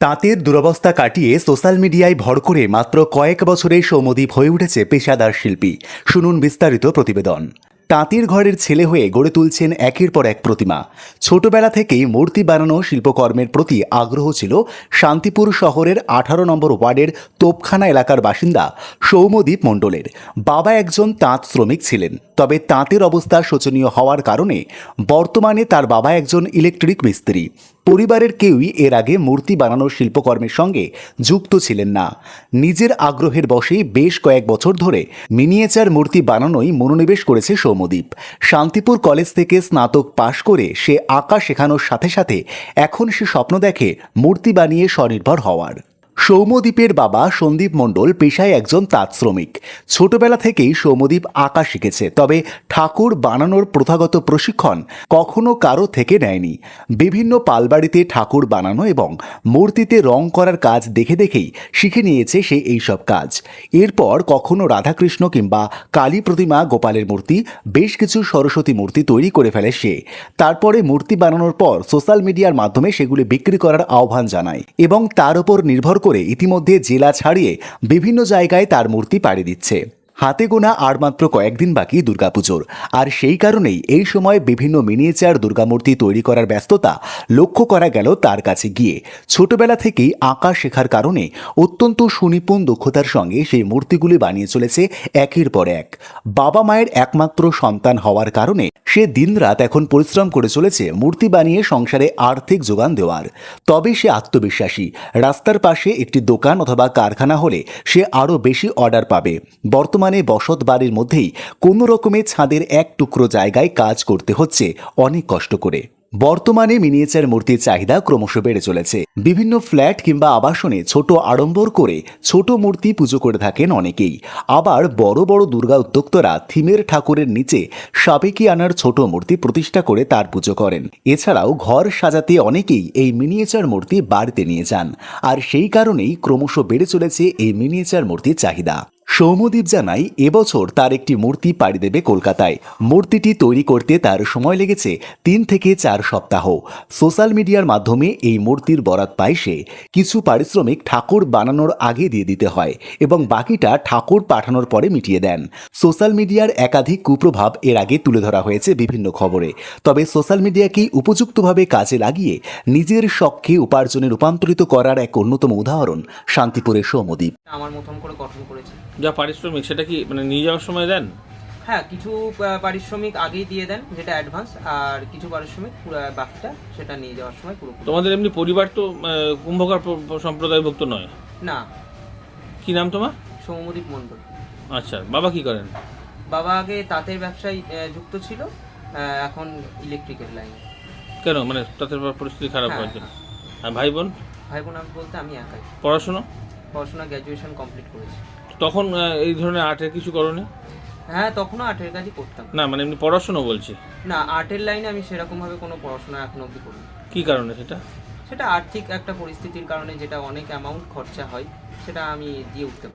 তাঁতের দুরবস্থা কাটিয়ে সোশ্যাল মিডিয়ায় ভর করে মাত্র কয়েক বছরে সৌম্যদীপ হয়ে উঠেছে পেশাদার শিল্পী। শুনুন বিস্তারিত প্রতিবেদন। তাঁতির ঘরের ছেলে হয়ে গড়ে তুলছেন একের পর এক প্রতিমা। ছোটবেলা থেকেই মূর্তি বানানো শিল্পকর্মের প্রতি আগ্রহ ছিল শান্তিপুর শহরের 18 নম্বর ওয়ার্ডের তোপখানা এলাকার বাসিন্দা সৌম্যদীপ মণ্ডলের। বাবা একজন তাঁত শ্রমিক ছিলেন, তবে তাঁতের অবস্থা শোচনীয় হওয়ার কারণে বর্তমানে তার বাবা একজন ইলেকট্রিক মিস্ত্রি। পরিবারের কেউই এর আগে মূর্তি বানানোর শিল্পকর্মের সঙ্গে যুক্ত ছিলেন না। নিজের আগ্রহের বশেই বেশ কয়েক বছর ধরে মিনিয়েচার মূর্তি বানানোই মনোনিবেশ করেছে সৌম্যদীপ। শান্তিপুর কলেজ থেকে স্নাতক পাশ করে সে আঁকা শেখানোর সাথে সাথে এখন সে স্বপ্ন দেখে মূর্তি বানিয়ে স্বনির্ভর হওয়ার। সৌম্যদীপের বাবা সন্দীপ মণ্ডল পেশায় একজন তাঁত শ্রমিক। ছোটবেলা থেকেই সৌম্যদীপ আঁকা শিখেছে, তবে ঠাকুর বানানোর প্রথাগত প্রশিক্ষণ কখনো কারো থেকে নেয়নি। বিভিন্ন পালবাড়িতে ঠাকুর বানানো এবং মূর্তিতে রং করার কাজ দেখে দেখেই শিখে নিয়েছে সে এইসব কাজ। এরপর কখনো রাধাকৃষ্ণ কিংবা কালী প্রতিমা, গোপালের মূর্তি, বেশ কিছু সরস্বতী মূর্তি তৈরি করে ফেলে সে। তারপরে মূর্তি বানানোর পর সোশ্যাল মিডিয়ার মাধ্যমে সেগুলি বিক্রি করার আহ্বান জানায় এবং তার উপর নির্ভর করে ইতিমধ্যে জেলা ছাড়িয়ে বিভিন্ন জায়গায় তার মূর্তি পাড়ি দিচ্ছে। হাতে গোনা আর মাত্র কয়েকদিন বাকি দুর্গাপুজোর, আর সেই কারণেই এই সময় বিভিন্ন মিনিয়েচার দুর্গামূর্তি তৈরি করার ব্যস্ততা লক্ষ্য করা গেল তার কাছে গিয়ে। ছোটবেলা থেকেই আঁকা শেখার কারণে অত্যন্ত সুনিপুণ দক্ষতার সঙ্গে সেই মূর্তিগুলি বানিয়ে চলেছে একের পর এক। বাবা মায়ের একমাত্র সন্তান হওয়ার কারণে সে দিনরাত এখন পরিশ্রম করে চলেছে মূর্তি বানিয়ে সংসারে আর্থিক যোগান দেওয়ার। তবে সে আত্মবিশ্বাসী। রাস্তার পাশে একটি দোকান অথবা কারখানা হলে সে আরও বেশি অর্ডার পাবে। বর্তমানে বসত বাড়ির মধ্যেই কোনো রকমে ছাদের এক টুকরো জায়গায় কাজ করতে হচ্ছে অনেক কষ্ট করে। বর্তমানে মিনিয়েচার মূর্তির চাহিদা ক্রমশ বেড়ে চলেছে। বিভিন্ন ফ্ল্যাট কিংবা আবাসনে ছোট আড়ম্বর করে ছোট মূর্তি পুজো করে থাকেন অনেকেই। আবার বড় বড় দুর্গা উদ্যোক্তারা থিমের ঠাকুরের নিচে সাবেকি আনার ছোট মূর্তি প্রতিষ্ঠা করে তার পুজো করেন। এছাড়াও ঘর সাজাতে অনেকেই এই মিনিয়েচার মূর্তি বাড়িতে নিয়ে যান, আর সেই কারণেই ক্রমশ বেড়ে চলেছে এই মিনিয়েচার মূর্তির চাহিদা। সৌম্যদীপ জানায়, এবছর তার একটি মূর্তি পাড়ি দেবে কলকাতায়। মূর্তিটি তৈরি করতে তার সময় লেগেছে 3 থেকে 4 সপ্তাহ। সোশ্যাল মিডিয়ার মাধ্যমে এই মূর্তির বরাত পায় সে। কিছু পারিশ্রমিক ঠাকুর বানানোর আগে দিয়ে দিতে হয় এবং বাকিটা ঠাকুর পাঠানোর পরে মিটিয়ে দেন। সোশ্যাল মিডিয়ার একাধিক কুপ্রভাব এর আগে তুলে ধরা হয়েছে বিভিন্ন খবরে, তবে সোশ্যাল মিডিয়াকেই উপযুক্তভাবে কাজে লাগিয়ে নিজের শখকে উপার্জনে রূপান্তরিত করার এক অন্যতম উদাহরণ শান্তিপুরের সৌম্যদীপ। আমার মতন করে গঠন করেছি। যা পারিশ্রমিক সেটা কি মানে নিয়ে যাওয়ার সময় দেন? হ্যাঁ, কিছু পারিশ্রমিক আগেই দিয়ে দেন, যেটা অ্যাডভান্স, আর কিছু পারিশ্রমিক পুরো বাকিটা সেটা নিয়ে যাওয়ার সময় পুরো। তোমাদের এমনি পরিবার তো কুম্ভকার সম্প্রদায়ভুক্ত নয়? না। কি নাম তোমার? সৌম্যদীপ মণ্ডল। আচ্ছা, বাবা কি করেন? বাবা আগে তাঁতের ব্যবসায় যুক্ত ছিল, এখন ইলেকট্রিকের লাইনে। কেন, মানে তাদের পরিস্থিতি খারাপ হওয়ার জন্য? আর ভাই বোন? ভাই বোন আমি বলতে আমি একাই। পড়াশোনা গ্র্যাজুয়েশন কমপ্লিট করেছি। তখন এই ধরনের আর্টের কিছু করোনি? হ্যাঁ, তখনও আর্টের কাজই করতাম। না, মানে এমনি পড়াশোনা বলছি। না, আর্টের লাইনে আমি সেরকমভাবে কোনো পড়াশোনা এখন অবধি করিনি। কি কারণে সেটা? সেটা আর্থিক একটা পরিস্থিতির কারণে, যেটা অনেক অ্যামাউন্ট খরচা হয়, সেটা আমি দিয়ে উঠতে